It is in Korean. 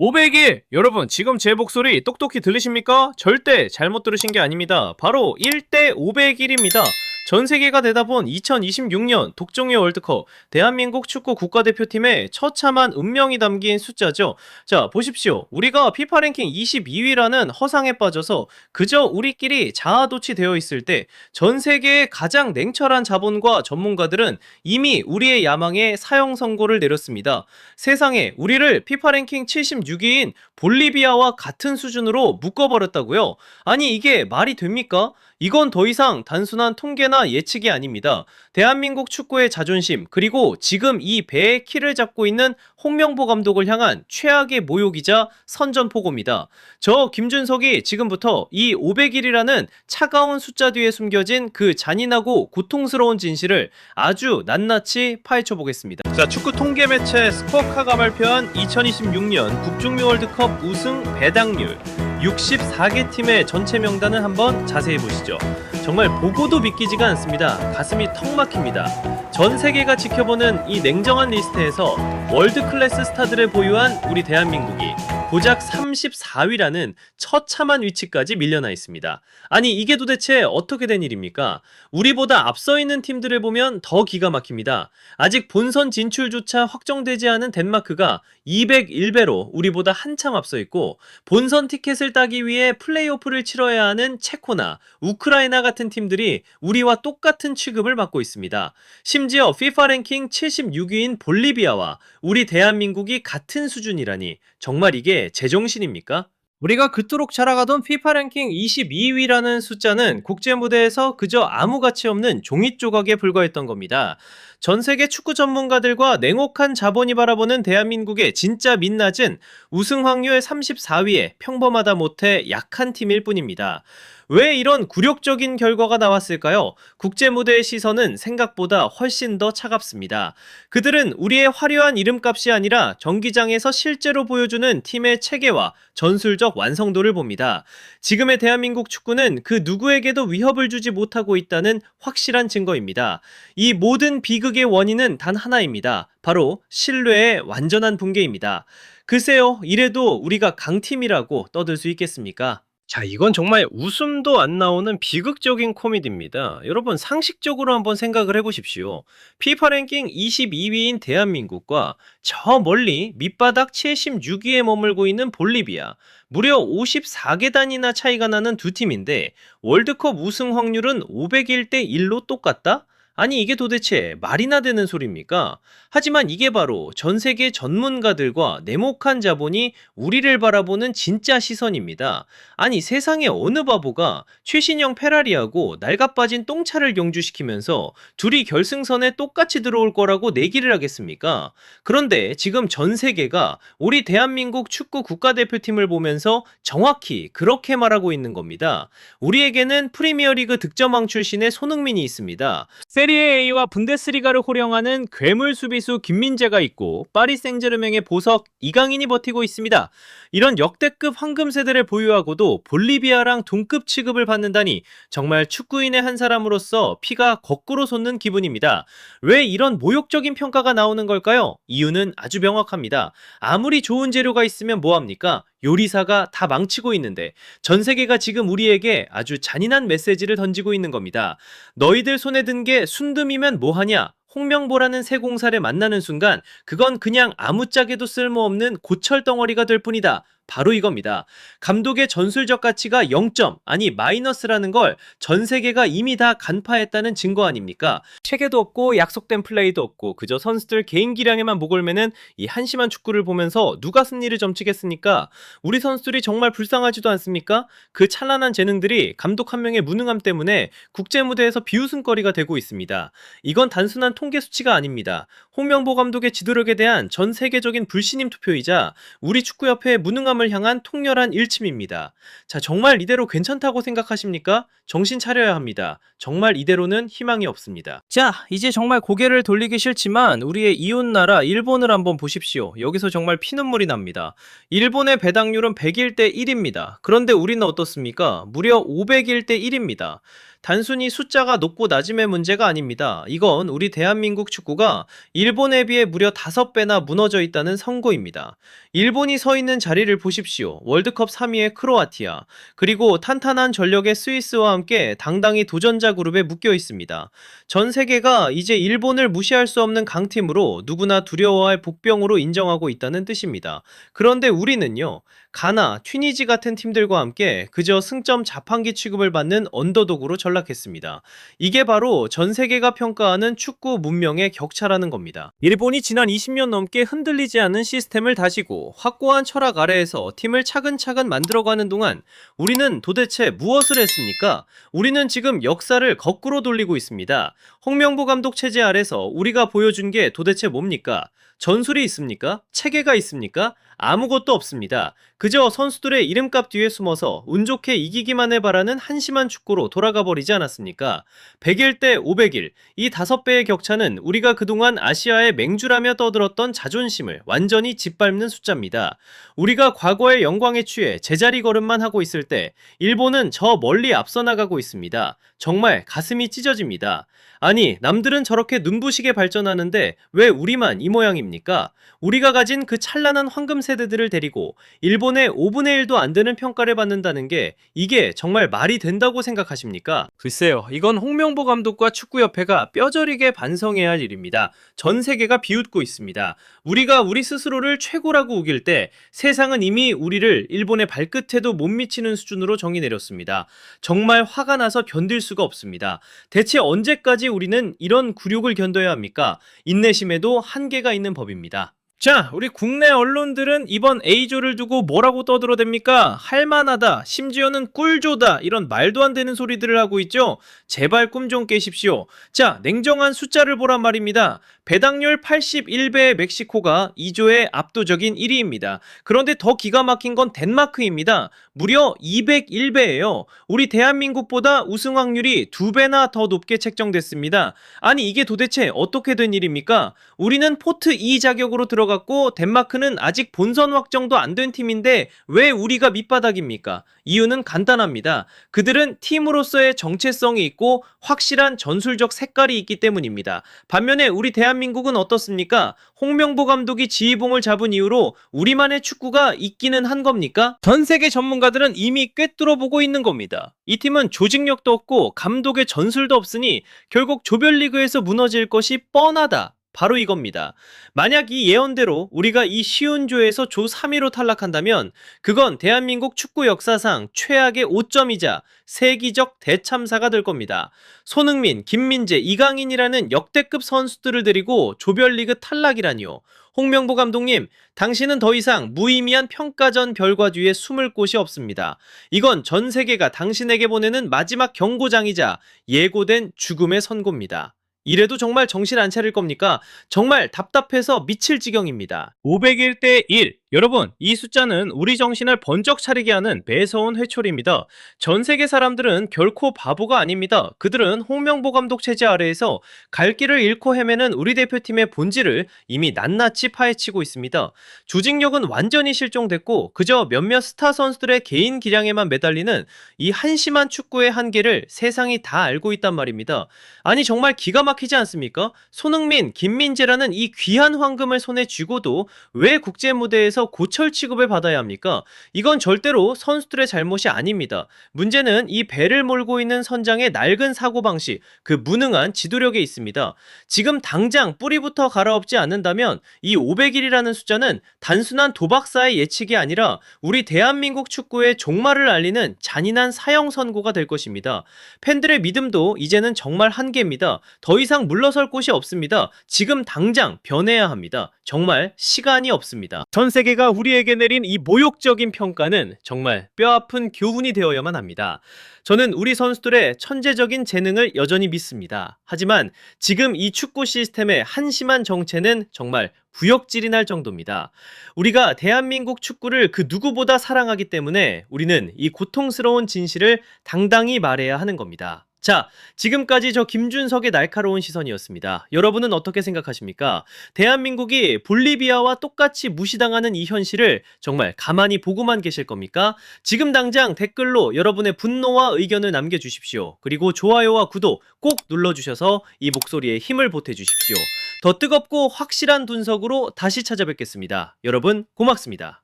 500일! 여러분, 지금 제 목소리 똑똑히 들리십니까? 절대 잘못 들으신 게 아닙니다. 바로 1대 500일입니다. 전 세계가 내다본 2026년 독종의 월드컵 대한민국 축구 국가대표팀의 처참한 운명이 담긴 숫자죠. 자, 보십시오. 우리가 피파 랭킹 22위라는 허상에 빠져서 그저 우리끼리 자아도취 되어 있을 때 전 세계의 가장 냉철한 자본과 전문가들은 이미 우리의 야망에 사형 선고를 내렸습니다. 세상에 우리를 피파 랭킹 76위인 볼리비아와 같은 수준으로 묶어버렸다고요? 아니 이게 말이 됩니까? 이건 더 이상 단순한 통계나 예측이 아닙니다. 대한민국 축구의 자존심 그리고 지금 이 배의 키를 잡고 있는 홍명보 감독을 향한 최악의 모욕이자 선전포고입니다. 저 김준석이 지금부터 이 500일이라는 차가운 숫자 뒤에 숨겨진 그 잔인하고 고통스러운 진실을 아주 낱낱이 파헤쳐 보겠습니다. 자, 축구 통계 매체 스코어카가 발표한 2026년 국중미 월드컵 우승 배당률 64개 팀의 전체 명단을 한번 자세히 보시죠. 정말 보고도 믿기지가 않습니다. 가슴이 턱 막힙니다. 전 세계가 지켜보는 이 냉정한 리스트에서 월드클래스 스타들을 보유한 우리 대한민국이 고작 34위라는 처참한 위치까지 밀려나 있습니다. 아니 이게 도대체 어떻게 된 일입니까? 우리보다 앞서 있는 팀들을 보면 더 기가 막힙니다. 아직 본선 진출조차 확정되지 않은 덴마크가 201배로 우리보다 한참 앞서 있고, 본선 티켓을 따기 위해 플레이오프를 치러야 하는 체코나 우크라이나 같은 팀들이 우리와 똑같은 취급을 받고 있습니다. 심지어 FIFA 랭킹 76위인 볼리비아와 우리 대한민국이 같은 수준이라니 정말 이게 제정신입니까? 우리가 그토록 자랑하던 FIFA 랭킹 22위라는 숫자는 국제 무대에서 그저 아무 가치 없는 종이 조각에 불과했던 겁니다. 전 세계 축구 전문가들과 냉혹한 자본이 바라보는 대한민국의 진짜 민낯은 우승 확률 34위에 평범하다 못해 약한 팀일 뿐입니다. 왜 이런 굴욕적인 결과가 나왔을까요? 국제 무대의 시선은 생각보다 훨씬 더 차갑습니다. 그들은 우리의 화려한 이름값이 아니라 경기장에서 실제로 보여주는 팀의 체계와 전술적 완성도를 봅니다. 지금의 대한민국 축구는 그 누구에게도 위협을 주지 못하고 있다는 확실한 증거입니다. 이 모든 비극의 원인은 단 하나입니다. 바로 신뢰의 완전한 붕괴입니다. 글쎄요, 이래도 우리가 강팀이라고 떠들 수 있겠습니까? 자, 이건 정말 웃음도 안 나오는 비극적인 코미디입니다. 여러분 상식적으로 한번 생각을 해보십시오. 피파 랭킹 22위인 대한민국과 저 멀리 밑바닥 76위에 머물고 있는 볼리비아, 무려 54계단이나 차이가 나는 두 팀인데 월드컵 우승 확률은 501대 1로 똑같다? 아니 이게 도대체 말이나 되는 소리입니까? 하지만 이게 바로 전 세계 전문가들과 냉혹한 자본이 우리를 바라보는 진짜 시선입니다. 아니 세상에 어느 바보가 최신형 페라리하고 낡아빠진 똥차를 경주시키면서 둘이 결승선에 똑같이 들어올 거라고 내기를 하겠습니까? 그런데 지금 전 세계가 우리 대한민국 축구 국가대표팀을 보면서 정확히 그렇게 말하고 있는 겁니다. 우리에게는 프리미어리그 득점왕 출신의 손흥민이 있습니다. 세리에 A와 분데스리가를 호령하는 괴물 수비수 김민재가 있고 파리 생제르맹의 보석 이강인이 버티고 있습니다. 이런 역대급 황금 세대를 보유하고도 볼리비아랑 동급 취급을 받는다니 정말 축구인의 한 사람으로서 피가 거꾸로 솟는 기분입니다. 왜 이런 모욕적인 평가가 나오는 걸까요? 이유는 아주 명확합니다. 아무리 좋은 재료가 있으면 뭐합니까? 요리사가 다 망치고 있는데 전 세계가 지금 우리에게 아주 잔인한 메시지를 던지고 있는 겁니다. 너희들 손에 든 게 순듬이면 뭐하냐? 홍명보라는 새 공사를 만나는 순간 그건 그냥 아무짝에도 쓸모없는 고철덩어리가 될 뿐이다. 바로 이겁니다. 감독의 전술적 가치가 0점, 아니 마이너스라는 걸 전 세계가 이미 다 간파했다는 증거 아닙니까? 체계도 없고 약속된 플레이도 없고 그저 선수들 개인 기량에만 목을 매는 이 한심한 축구를 보면서 누가 승리를 점치겠습니까? 우리 선수들이 정말 불쌍하지도 않습니까? 그 찬란한 재능들이 감독 한 명의 무능함 때문에 국제 무대에서 비웃음거리가 되고 있습니다. 이건 단순한 통계 수치가 아닙니다. 홍명보 감독의 지도력에 대한 전 세계적인 불신임 투표이자 우리 축구협회의 무능함을 향한 통렬한 일침입니다. 자, 정말 이대로 괜찮다고 생각하십니까? 정신 차려야 합니다. 정말 이대로는 희망이 없습니다. 자, 이제 정말 고개를 돌리기 싫지만 우리의 이웃나라 일본을 한번 보십시오. 여기서 정말 피눈물이 납니다. 일본의 배당률은 101대 1입니다. 그런데 우리는 어떻습니까? 무려 501대 1입니다. 단순히 숫자가 높고 낮음의 문제가 아닙니다. 이건 우리 대한민국 축구가 일본에 비해 무려 5배나 무너져 있다는 선고입니다. 일본이 서 있는 자리를 보십시오. 월드컵 3위의 크로아티아, 그리고 탄탄한 전력의 스위스와 함께 당당히 도전자 그룹에 묶여 있습니다. 전 세계가 이제 일본을 무시할 수 없는 강팀으로 누구나 두려워할 복병으로 인정하고 있다는 뜻입니다. 그런데 우리는요, 가나, 튀니지 같은 팀들과 함께 그저 승점 자판기 취급을 받는 언더독으로 전락했습니다. 이게 바로 전 세계가 평가하는 축구 문명의 격차라는 겁니다. 일본이 지난 20년 넘게 흔들리지 않는 시스템을 다지고 확고한 철학 아래에서 팀을 차근차근 만들어가는 동안 우리는 도대체 무엇을 했습니까? 우리는 지금 역사를 거꾸로 돌리고 있습니다. 홍명보 감독 체제 아래서 우리가 보여준 게 도대체 뭡니까? 전술이 있습니까? 체계가 있습니까? 아무것도 없습니다. 그저 선수들의 이름값 뒤에 숨어서 운 좋게 이기기만을 바라는 한심한 축구로 돌아가 버리지 않았습니까? 100일 대 500일, 이 5배의 격차는 우리가 그동안 아시아의 맹주라며 떠들었던 자존심을 완전히 짓밟는 숫자입니다. 우리가 과거의 영광에 취해 제자리 걸음만 하고 있을 때 일본은 저 멀리 앞서 나가고 있습니다. 정말 가슴이 찢어집니다. 아니, 남들은 저렇게 눈부시게 발전하는데 왜 우리만 이 모양입니까? 우리가 가진 그 찬란한 황금 세대들을 데리고 일본의 5분의 1도 안 되는 평가를 받는다는 게 이게 정말 말이 된다고 생각하십니까? 글쎄요, 이건 홍명보 감독과 축구협회가 뼈저리게 반성해야 할 일입니다. 전 세계가 비웃고 있습니다. 우리가 우리 스스로를 최고라고 우길 때 세상은 이미 우리를 일본의 발끝에도 못 미치는 수준으로 정의 내렸습니다. 정말 화가 나서 견딜 수가 없습니다. 대체 언제까지 우리는 이런 굴욕을 견뎌야 합니까? 인내심에도 한계가 있는 법입니다. 자, 우리 국내 언론들은 이번 A조를 두고 뭐라고 떠들어댑니까? 할만하다, 심지어는 꿀조다, 이런 말도 안 되는 소리들을 하고 있죠? 제발 꿈 좀 깨십시오. 자, 냉정한 숫자를 보란 말입니다. 배당률 81배의 멕시코가 2조의 압도적인 1위입니다. 그런데 더 기가 막힌 건 덴마크입니다. 무려 201배예요. 우리 대한민국보다 우승 확률이 2배나 더 높게 책정됐습니다. 아니, 이게 도대체 어떻게 된 일입니까? 우리는 포트 2 자격으로 들어갔고 덴마크는 아직 본선 확정도 안 된 팀인데 왜 우리가 밑바닥입니까? 이유는 간단합니다. 그들은 팀으로서의 정체성이 있고 확실한 전술적 색깔이 있기 때문입니다. 반면에 우리 대한민국은 어떻습니까? 홍명보 감독이 지휘봉을 잡은 이후로 우리만의 축구가 있기는 한 겁니까? 전 세계 전문가들은 이미 꿰뚫어 보고 있는 겁니다. 이 팀은 조직력도 없고 감독의 전술도 없으니 결국 조별리그에서 무너질 것이 뻔하다. 바로 이겁니다. 만약 이 예언대로 우리가 이 쉬운 조에서 조 3위로 탈락한다면 그건 대한민국 축구 역사상 최악의 5점이자 세기적 대참사가 될 겁니다. 손흥민, 김민재, 이강인이라는 역대급 선수들을 데리고 조별리그 탈락이라니요. 홍명보 감독님, 당신은 더 이상 무의미한 평가전 결과 뒤에 숨을 곳이 없습니다. 이건 전 세계가 당신에게 보내는 마지막 경고장이자 예고된 죽음의 선고입니다. 이래도 정말 정신 안 차릴 겁니까? 정말 답답해서 미칠 지경입니다. 500일 대 1. 여러분, 이 숫자는 우리 정신을 번쩍 차리게 하는 매서운 회초리입니다. 전 세계 사람들은 결코 바보가 아닙니다. 그들은 홍명보 감독 체제 아래에서 갈 길을 잃고 헤매는 우리 대표팀의 본질을 이미 낱낱이 파헤치고 있습니다. 조직력은 완전히 실종됐고 그저 몇몇 스타 선수들의 개인 기량에만 매달리는 이 한심한 축구의 한계를 세상이 다 알고 있단 말입니다. 아니, 정말 기가 막히지 않습니까? 손흥민, 김민재라는 이 귀한 황금을 손에 쥐고도 왜 국제 무대에서 고철 취급을 받아야 합니까? 이건 절대로 선수들의 잘못이 아닙니다. 문제는 이 배를 몰고 있는 선장의 낡은 사고방식, 그 무능한 지도력에 있습니다. 지금 당장 뿌리부터 갈아엎지 않는다면 이 500일이라는 숫자는 단순한 도박사의 예측이 아니라 우리 대한민국 축구의 종말을 알리는 잔인한 사형 선고가 될 것입니다. 팬들의 믿음도 이제는 정말 한계입니다. 더 이상 물러설 곳이 없습니다. 지금 당장 변해야 합니다. 정말 시간이 없습니다. 전 세계가 우리에게 내린 이 모욕적인 평가는 정말 뼈아픈 교훈이 되어야만 합니다. 저는 우리 선수들의 천재적인 재능을 여전히 믿습니다. 하지만 지금 이 축구 시스템의 한심한 정체는 정말 구역질이 날 정도입니다. 우리가 대한민국 축구를 그 누구보다 사랑하기 때문에 우리는 이 고통스러운 진실을 당당히 말해야 하는 겁니다. 자, 지금까지 저 김준석의 날카로운 시선이었습니다. 여러분은 어떻게 생각하십니까? 대한민국이 볼리비아와 똑같이 무시당하는 이 현실을 정말 가만히 보고만 계실 겁니까? 지금 당장 댓글로 여러분의 분노와 의견을 남겨주십시오. 그리고 좋아요와 구독 꼭 눌러주셔서 이 목소리에 힘을 보태주십시오. 더 뜨겁고 확실한 분석으로 다시 찾아뵙겠습니다. 여러분 고맙습니다.